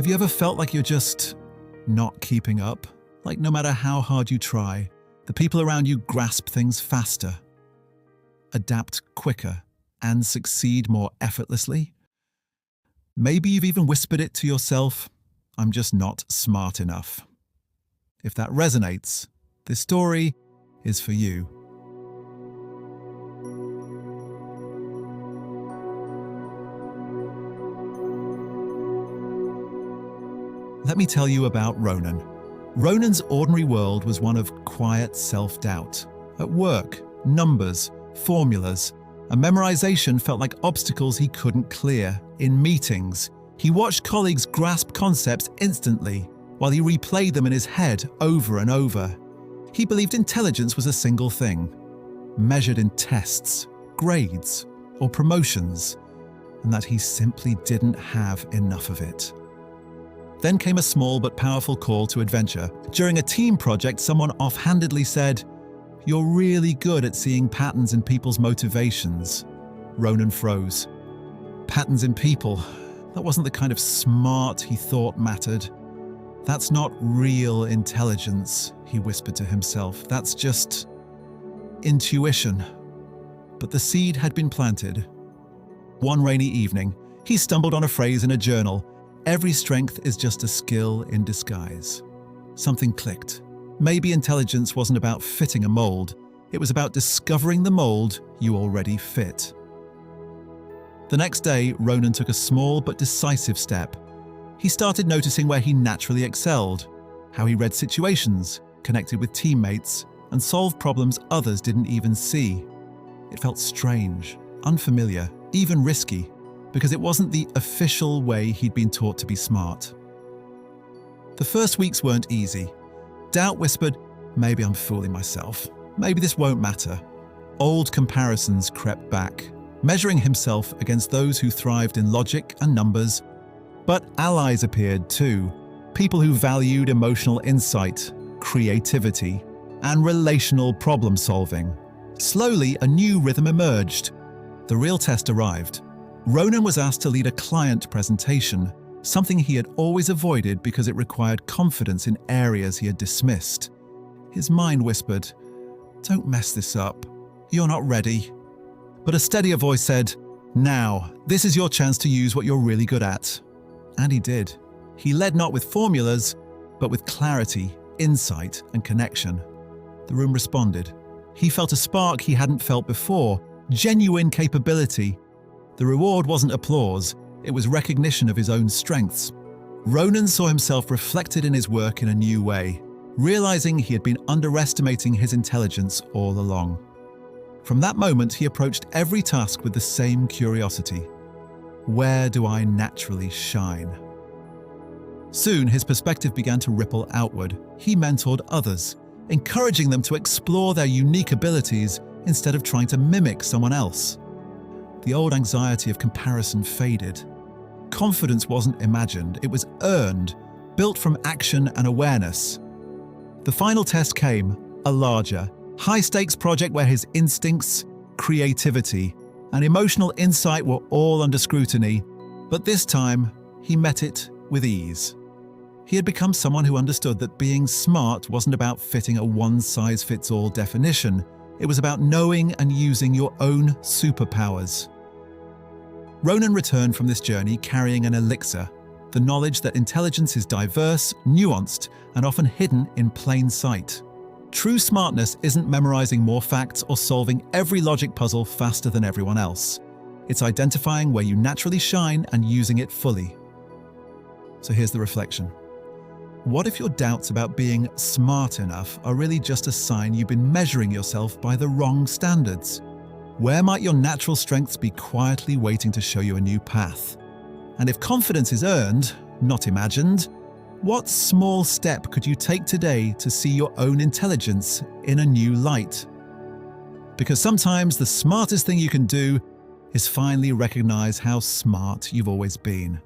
you ever felt like you're just not keeping up? Like no matter how hard you try, the people around you grasp things faster, adapt quicker, and succeed more effortlessly? Maybe you've even whispered it to yourself, I'm just not smart enough. If that resonates, this story is for you. Let me tell you about Ronan. Ronan's ordinary world was one of quiet self-doubt. At work, numbers, formulas, and memorization felt like obstacles he couldn't clear. In meetings, he watched colleagues grasp concepts instantly, while he replayed them in his head over and over. He believed intelligence was a single thing, measured in tests, grades, or promotions, and that he simply didn't have enough of it. Then came a small but powerful call to adventure. During a team project, someone offhandedly said, "You're really good at seeing patterns in people's motivations." Ronan froze. Patterns in people? That wasn't the kind of smart he thought mattered. "That's not real intelligence," he whispered to himself. "That's just intuition." But the seed had been planted. One rainy evening, he stumbled on a phrase in a journal. Every strength is just a skill in disguise. Something clicked. Maybe intelligence wasn't about fitting a mold. It was about discovering the mold you already fit. The next day, Ronan took a small but decisive step. He started noticing where he naturally excelled, how he read situations, connected with teammates, and solved problems others didn't even see. It felt strange, unfamiliar, even risky, because it wasn't the official way he'd been taught to be smart. The first weeks weren't easy. Doubt whispered, "Maybe I'm fooling myself. Maybe this won't matter." Old comparisons crept back, measuring himself against those who thrived in logic and numbers. But allies appeared too, people who valued emotional insight, creativity, and relational problem-solving. Slowly, a new rhythm emerged. The real test arrived. Ronan was asked to lead a client presentation, something he had always avoided because it required confidence in areas he had dismissed. His mind whispered, "Don't mess this up. You're not ready." But a steadier voice said, "Now, this is your chance to use what you're really good at." And he did. He led not with formulas, but with clarity, insight, and connection. The room responded. He felt a spark he hadn't felt before, genuine capability. The reward wasn't applause, it was recognition of his own strengths. Ronan saw himself reflected in his work in a new way, realizing he had been underestimating his intelligence all along. From that moment, he approached every task with the same curiosity. Where do I naturally shine? Soon, his perspective began to ripple outward. He mentored others, encouraging them to explore their unique abilities instead of trying to mimic someone else. The old anxiety of comparison faded. Confidence wasn't imagined, it was earned, built from action and awareness. The final test came, a larger, high-stakes project where his instincts, creativity, and emotional insight were all under scrutiny, but this time, he met it with ease. He had become someone who understood that being smart wasn't about fitting a one-size-fits-all definition. It was about knowing and using your own superpowers. Ronan returned from this journey carrying an elixir, the knowledge that intelligence is diverse, nuanced, and often hidden in plain sight. True smartness isn't memorizing more facts or solving every logic puzzle faster than everyone else. It's identifying where you naturally shine and using it fully. So here's the reflection. What if your doubts about being smart enough are really just a sign you've been measuring yourself by the wrong standards? Where might your natural strengths be quietly waiting to show you a new path? And if confidence is earned, not imagined, what small step could you take today to see your own intelligence in a new light? Because sometimes the smartest thing you can do is finally recognize how smart you've always been.